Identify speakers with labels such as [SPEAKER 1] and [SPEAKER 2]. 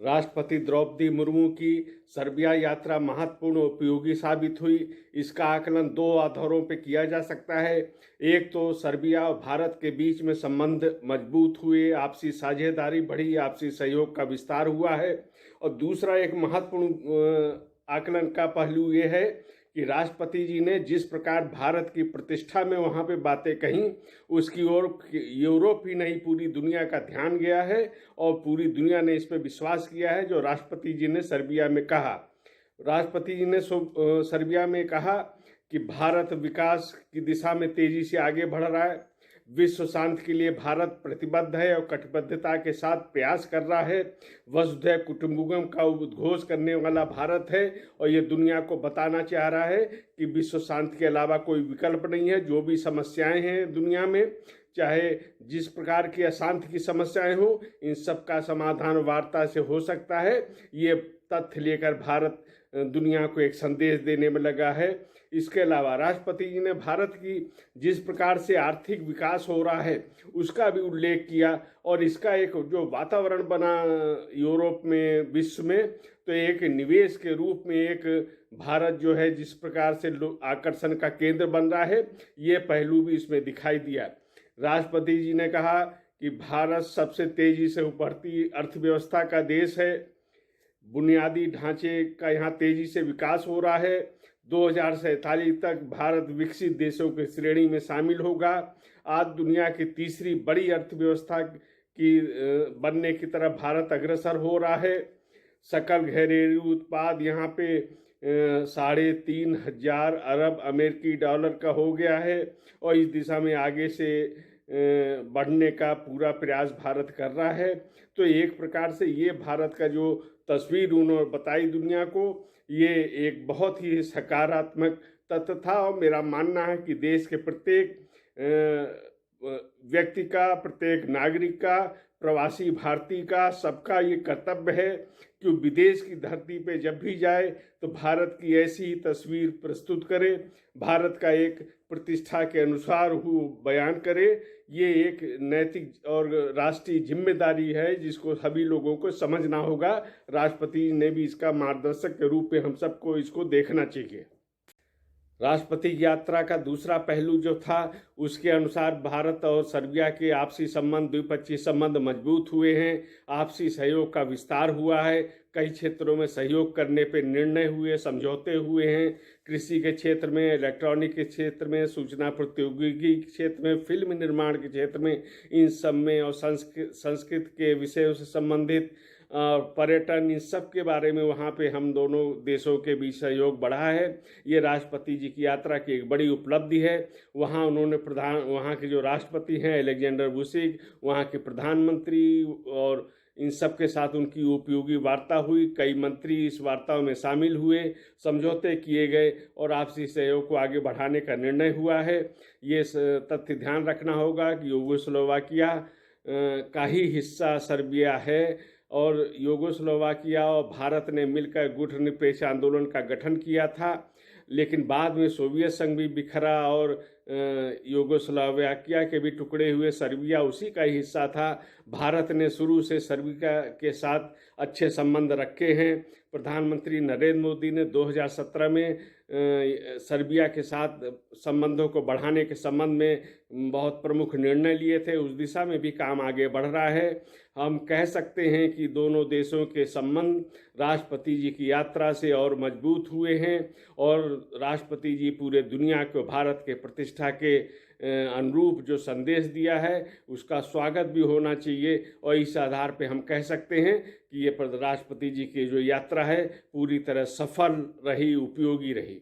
[SPEAKER 1] राष्ट्रपति द्रौपदी मुर्मू की सर्बिया यात्रा महत्वपूर्ण और उपयोगी साबित हुई। इसका आकलन दो आधारों पर किया जा सकता है। एक तो सर्बिया और भारत के बीच में संबंध मजबूत हुए, आपसी साझेदारी बढ़ी, आपसी सहयोग का विस्तार हुआ है। और दूसरा एक महत्वपूर्ण आकलन का पहलू ये है कि राष्ट्रपति जी ने जिस प्रकार भारत की प्रतिष्ठा में वहाँ पे बातें कहीं, उसकी ओर यूरोप ही नहीं पूरी दुनिया का ध्यान गया है और पूरी दुनिया ने इस पर विश्वास किया है जो राष्ट्रपति जी ने सर्बिया में कहा। राष्ट्रपति जी ने सर्बिया में कहा कि भारत विकास की दिशा में तेजी से आगे बढ़ रहा है, विश्व शांति के लिए भारत प्रतिबद्ध है और कटिबद्धता के साथ प्रयास कर रहा है। वसुधैव कुटुंबकम का उद्घोष करने वाला भारत है और ये दुनिया को बताना चाह रहा है कि विश्व शांति के अलावा कोई विकल्प नहीं है। जो भी समस्याएं हैं दुनिया में, चाहे जिस प्रकार की अशांति की समस्याएं हो, इन सब का समाधान वार्ता से हो सकता है। ये तथ्य लेकर भारत दुनिया को एक संदेश देने में लगा है। इसके अलावा राष्ट्रपति जी ने भारत की जिस प्रकार से आर्थिक विकास हो रहा है उसका भी उल्लेख किया और इसका एक जो वातावरण बना यूरोप में, विश्व में, तो एक निवेश के रूप में एक भारत जो है जिस प्रकार से आकर्षण का केंद्र बन रहा है, ये पहलू भी इसमें दिखाई दिया। राष्ट्रपति जी ने कहा कि भारत सबसे तेजी से उभरती अर्थव्यवस्था का देश है, बुनियादी ढांचे का यहाँ तेजी से विकास हो रहा है। 2047 तक भारत विकसित देशों की श्रेणी में शामिल होगा। आज दुनिया की तीसरी बड़ी अर्थव्यवस्था की बनने की तरफ भारत अग्रसर हो रहा है। सकल घरेलू उत्पाद यहाँ पे 3,500 अरब अमेरिकी डॉलर का हो गया है और इस दिशा में आगे से बढ़ने का पूरा प्रयास भारत कर रहा है। तो एक प्रकार से ये भारत का जो तस्वीर उन्होंने बताई दुनिया को, ये एक बहुत ही सकारात्मक तथ्य था। और मेरा मानना है कि देश के प्रत्येक व्यक्ति का, प्रत्येक नागरिक का, प्रवासी भारतीय का, सबका ये कर्तव्य है कि विदेश की धरती पे जब भी जाए तो भारत की ऐसी ही तस्वीर प्रस्तुत करे, भारत का एक प्रतिष्ठा के अनुसार बयान करे। ये एक नैतिक और राष्ट्रीय जिम्मेदारी है जिसको सभी लोगों को समझना होगा। राष्ट्रपति ने भी इसका मार्गदर्शक के रूप में हम सबको इसको देखना चाहिए। राष्ट्रपति की यात्रा का दूसरा पहलू जो था, उसके अनुसार भारत और सर्बिया के आपसी संबंध, द्विपक्षीय संबंध मजबूत हुए हैं, आपसी सहयोग का विस्तार हुआ है, कई क्षेत्रों में सहयोग करने पर निर्णय हुए, समझौते हुए हैं। कृषि के क्षेत्र में, इलेक्ट्रॉनिक के क्षेत्र में, सूचना प्रौद्योगिकी के क्षेत्र में, फिल्म निर्माण के क्षेत्र में, इन सब में, और संस्कृत के विषयों से संबंधित पर्यटन, इन सब के बारे में वहाँ पे हम दोनों देशों के बीच सहयोग बढ़ा है। ये राष्ट्रपति जी की यात्रा की एक बड़ी उपलब्धि है। वहाँ उन्होंने वहाँ के जो राष्ट्रपति हैं एलेक्जेंडर वुसिक, वहाँ के प्रधानमंत्री और इन सब के साथ उनकी उपयोगी वार्ता हुई। कई मंत्री इस वार्ताओं में शामिल हुए, समझौते किए गए और आपसी सहयोग को आगे बढ़ाने का निर्णय हुआ है। ये तथ्य ध्यान रखना होगा कि यूगोस्लोवाकिया का ही हिस्सा सर्बिया है और यूगोस्लोवाकिया और भारत ने मिलकर गुटनिरपेक्ष आंदोलन का गठन किया था, लेकिन बाद में सोवियत संघ भी बिखरा और यूगोस्लोवाकिया के भी टुकड़े हुए। सर्बिया उसी का ही हिस्सा था। भारत ने शुरू से सर्बिया के साथ अच्छे संबंध रखे हैं। प्रधानमंत्री नरेंद्र मोदी ने 2017 में सर्बिया के साथ संबंधों को बढ़ाने के संबंध में बहुत प्रमुख निर्णय लिए थे। उस दिशा में भी काम आगे बढ़ रहा है। हम कह सकते हैं कि दोनों देशों के संबंध राष्ट्रपति जी की यात्रा से और मजबूत हुए हैं और राष्ट्रपति जी पूरे दुनिया को भारत के प्रतिष्ठा के अनुरूप जो संदेश दिया है उसका स्वागत भी होना चाहिए। और इस आधार पे हम कह सकते हैं कि ये राष्ट्रपति जी की जो यात्रा है पूरी तरह सफल रही, उपयोगी रही।